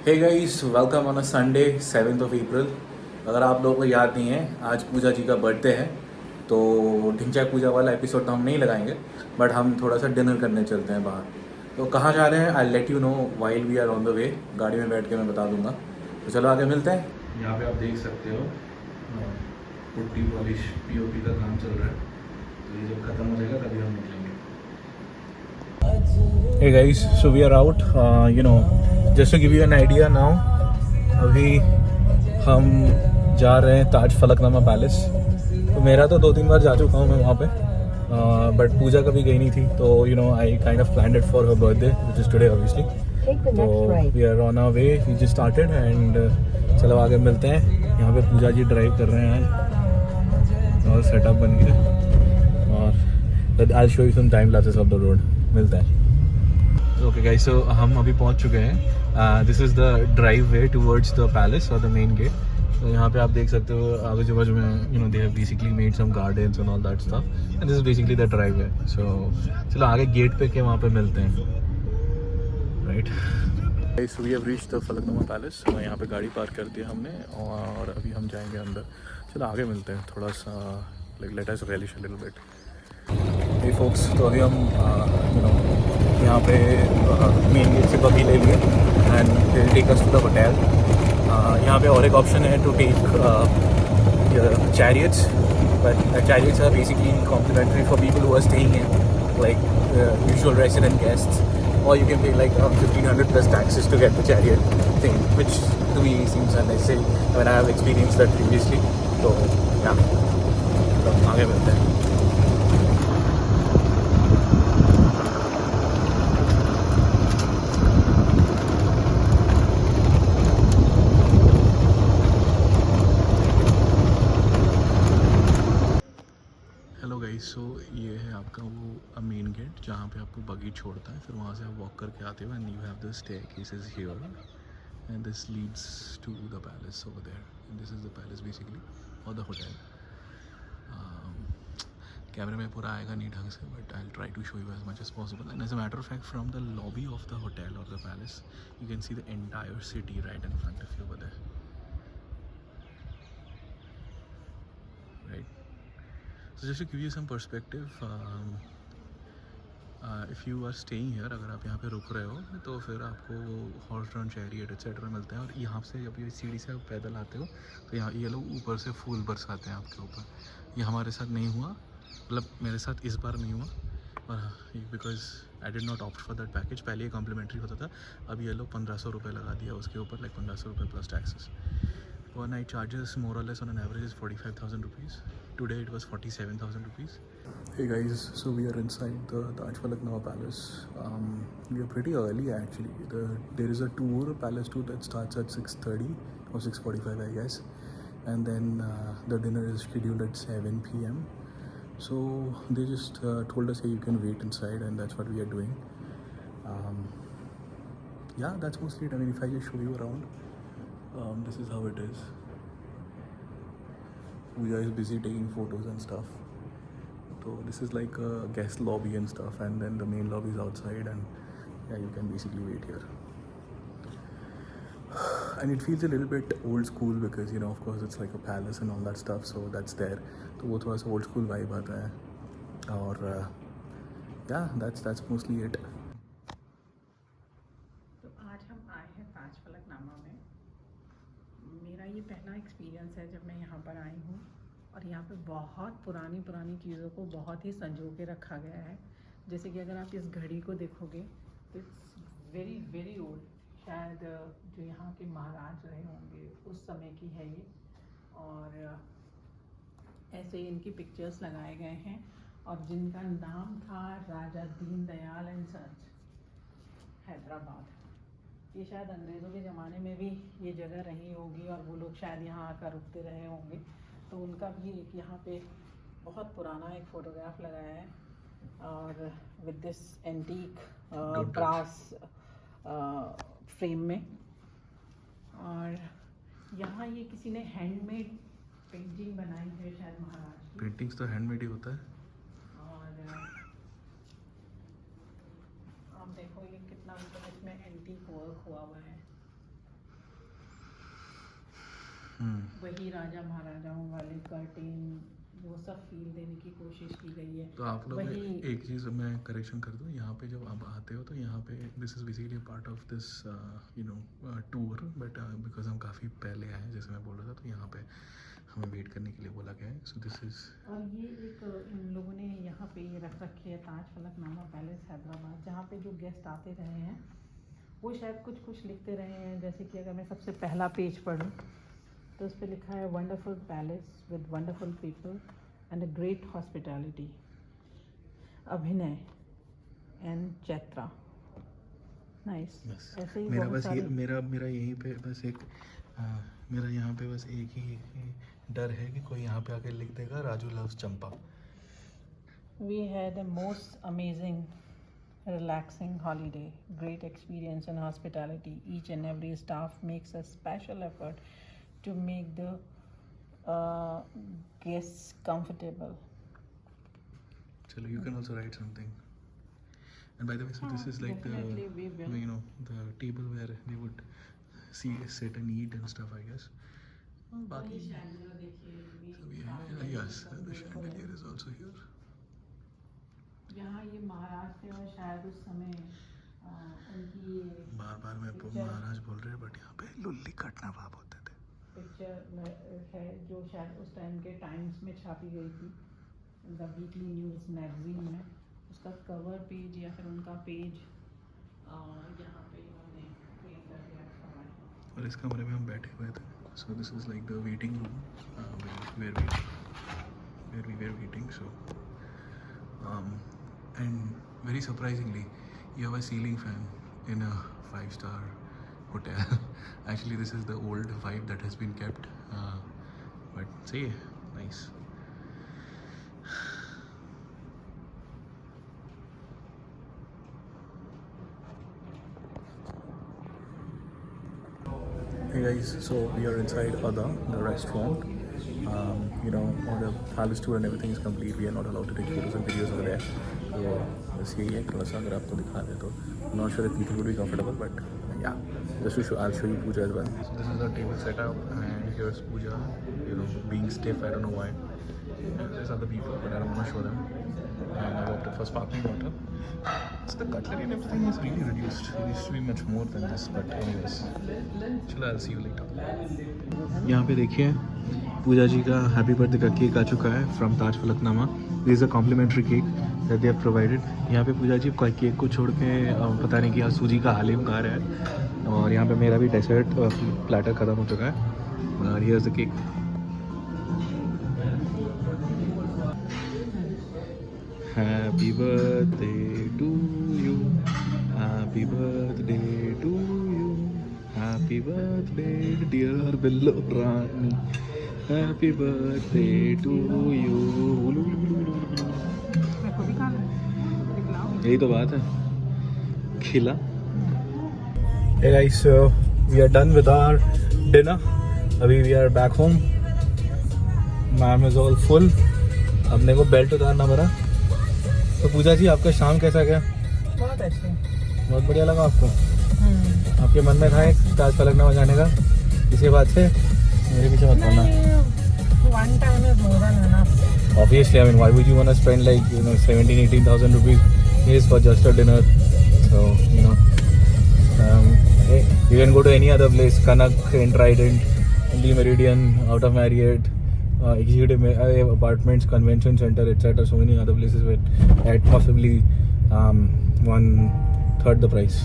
Hey guys, welcome on a Sunday 7th of April. अगर आप लोगों को याद नहीं है, आज पूजा जी का बर्थडे है। तो ढिंचा पूजा वाला एपिसोड तो हम नहीं लगाएंगे, बट हम थोड़ा सा डिनर करने चलते हैं बाहर। तो कहाँ जा रहे हैं, I let you know while we are on the way. गाड़ी में बैठ के मैं बता दूंगा। तो चलो आगे मिलते हैं। यहाँ पे आप देख सकते हो पुट्टी पॉलिश पीओपी का काम चल रहा है। तो ये जब ख़त्म हो जाएगा तभी हम निकलेंगे। Hey guys, so we are out. Just to give you an idea now, अभी हम जा रहे हैं ताज फलकनुमा पैलेस। तो मेरा तो 2-3 बार जा चुका हूँ मैं वहाँ पे, बट पूजा कभी गई नहीं थी। तो I kind of planned it for her birthday which is today obviously. तो we are on our way, we just started and चलो आगे मिलते हैं। यहाँ पे पूजा जी ड्राइव कर रहे हैं आज और सेटअप बन गया। और I show you some time lapses of the road. मिलते हैं। ओके गाइस, सो हम अभी पहुंच चुके हैं। This is the drive way towards the palace और द मेन गेट। तो यहाँ पे आप देख सकते हो आजू बाजू में they have basically made some gardens and all that stuff, and this is basically the driveway. So चलो आगे गेट पे के वहाँ पे मिलते हैं, right. Guys, we have reached the Falaknuma palace. यहाँ पे गाड़ी पार्क कर दी हमने और अभी हम जाएंगे अंदर। चलो आगे मिलते हैं थोड़ा सा, like let us relish a little bit. Hey folks, तो अभी हम यहाँ पे मेन गेट से बगी ले लिए and take us to the hotel. यहाँ पे और एक ऑप्शन है to take chariots, but chariots are basically complimentary for people who are staying in like usual resident guests, or you can pay like 1,500 plus taxes to get the chariot thing, which to me seems unnecessary. I mean, I have experienced that previously. So yeah, तो आगे मिलते हैं। Hello guys, सो ये है आपका वो main gate जहाँ पे आपको बगी छोड़ता है, फिर वहाँ से आप वॉक करके आते हो and you have the staircases here and this leads to the palace over there, and this is the palace basically और द होटल। कैमरे में पूरा आएगा नहीं ढंग से, but I will try to show you as much as possible. And as a matter of fact, from the lobby of the hotel और the palace you can see the entire city right in front of you over there, right. So just to give you some perspective, if you are staying here, अगर आप यहाँ पे रुक रहे हो तो फिर आपको हॉर्स ड्रॉन चैरियट एक्सेट्रा मिलते हैं। और यहाँ से जब ये सीढ़ी से आप पैदल आते हो तो यहाँ ये लोग ऊपर से फूल बरसाते हैं आपके ऊपर। ये हमारे साथ नहीं हुआ, मतलब मेरे साथ इस बार नहीं हुआ, because I did not opt for that package. पहले ये कॉम्प्लीमेंट्री होता था, अब ये लोग 1,500 रुपये लगा दिया उसके ऊपर, लाइक 1,500 रुपये plus taxes. Per night charges more or less on an average is 45,000 rupees. Today it was 47,000 rupees. Hey guys, so we are inside the Taj Falaknuма Palace. We are pretty early actually. There is a tour, palace tour that starts at 6:30 or 6:45 I guess. And then the dinner is scheduled at 7 p.m. So they just told us, hey, you can wait inside, and that's what we are doing. Um, yeah, that's mostly it. I mean, if I just show you around, this is how it is. Pooja is busy taking photos and stuff. So this is like a guest lobby and stuff, and then the main lobby is outside, and yeah, you can basically wait here. And it feels a little bit old school because of course it's like a palace and all that stuff, so that's there. तो वो थोड़ा सा old school vibe आता है। और yeah, that's mostly it. तो आज हम आए हैं ताज फलकनुमा में। मेरा ये पहला एक्सपीरियंस है जब मैं यहाँ पर आई हूँ, और यहाँ पे बहुत पुरानी पुरानी चीज़ों को बहुत ही संजो के रखा गया है। जैसे कि अगर आप इस घड़ी को देखोगे तो इट्स वेरी वेरी ओल्ड, शायद जो यहाँ के महाराज रहे होंगे उस समय की है ये। और ऐसे ही इनकी पिक्चर्स लगाए गए हैं, और जिनका नाम था राजा दीन दयाल एंड सन्स, हैदराबाद। ये शायद अंग्रेज़ों के ज़माने में भी ये जगह रही होगी और वो लोग शायद यहाँ आकर रुकते रहे होंगे। तो उनका भी एक यहाँ पे बहुत पुराना एक फ़ोटोग्राफ लगाया है, और with this antique brass frame में। और यहाँ ये किसी ने हैंडमेड पेंटिंग बनाई है शायद महाराज की। पेंटिंग्स तो हैंडमेड ही होता है। और आप देखो ये कितना मतलब इसमें एंटीक वर्क हुआ हुआ है। वही राजा महाराजाओं वाले कर्टेन वो सब फील देने की कोशिश की गई है। तो आप लोग वही- एक चीज़ मैं करेक्शन कर दूँ, यहाँ पे जब आप आते हो तो यहाँ पे this is basically part of this tour, but because हम काफ़ी पहले आए हैं, जैसे मैं बोल रहा था, तो यहाँ पे हमें वेट करने के लिए बोला गया है। सो दिस इज़, और ये एक इन लोगों ने यहाँ पे ये रख रखी है ताज फलकनामा पैलेस हैदराबाद, जहाँ पे जो गेस्ट आते रहे हैं वो शायद कुछ लिखते रहे हैं। जैसे कि अगर मैं सबसे पहला पेज पढूं तो उस पर लिखा है wonderful palace with wonderful people and a great hospitality, अभिनय एंड चैत्रा। नाइस। ऐसे ही मेरा बहुत बस ये सारे मेरा यहीं पे बस एक मेरा यहाँ पे बस एक ही डर है कि कोई यहाँ पे आके लिख देगा Raju loves Champa. We had a most amazing, relaxing holiday. Great experience and hospitality. Each and every staff makes a special effort to make the guests comfortable. Chalo, you can also write something. And by the way, so this is like Definitely we will. the table where they would sit and eat and stuff, I guess. और बाकी वही chandelier देखिए, सभी है। Yes, the chandelier is also here. यहाँ ये महाराज थे और शायद उस समय उनकी बार मैं महाराज बोल रहे हैं, बट यहाँ पे लुल्ली कटना भाव होते थे। पिक्चर है जो शायद उस टाइम के टाइम्स में छापी गई थी, द वीकली न्यूज़ मैगजीन में। उसका कवर पेज या फिर उनका पेज यहाँ पे इन्होंने create करके रखा हुआ है। और इस कमरे में हम बैठे हुए थे। So this is like the waiting room where we were waiting. So and very surprisingly, you have a ceiling fan in a 5-star hotel. Actually, this is the old vibe that has been kept, but see, nice. Hey guys, so we are inside Ada, the restaurant. All the palace tour and everything is complete. We are not allowed to take photos and videos over there. So बस यही है, थोड़ा सा अगर आपको दिखा दे तो I'm not sure if people would be comfortable, but yeah, just to show, I'll show you Pooja as well. So this is the table setup, and here's Pooja, being stiff. I don't know why. There's other people, but I don't want to show them. And I opted for sparkling water. So the cutlery and everything is really reduced. It used to be much more than this, but anyways, चलो I'll see you later. यहाँ पे देखिए पूजा जी का happy birthday का cake आ चुका है from Taj Falaknuma. This is a complimentary cake that they have provided. यहाँ पे पूजा जी केक को छोड़ के पता नहीं क्या सूजी का हलीम खा रहे हैं. और यहाँ पे मेरा भी डेजर्ट प्लेटर ख़त्म हो चुका है. और here is the cake. Happy birthday to you. Happy birthday to you. Happy birthday dear Billo Rani. Happy birthday to you. यही तो बात है, खिला. Hey guys, so we are done with our dinner. अभी we are back home. Ma'am is all full. अब मेरे को belt उतारना पड़ा. तो पूजा जी आपका शाम कैसा गया? बहुत अच्छे, बहुत बढ़िया लगा आपको? आपके मन में था एक ताज फलकनामा जाने का? इसी बात से मेरे पीछे मत पड़ना. One time is more than enough. Obviously, I mean, why would you want to spend like 17,000-18,000 rupees just for just a dinner? So hey, you can go to any other place, Kanak, in Trident, in the Meridian, out of Marriott, executive apartments, convention center, etc. So many other places at possibly 1/3 the price.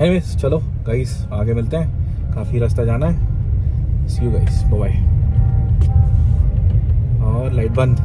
Anyways, चलो guys, आगे मिलते हैं. काफ़ी रास्ता जाना है. See you guys. Bye bye. और light बंद.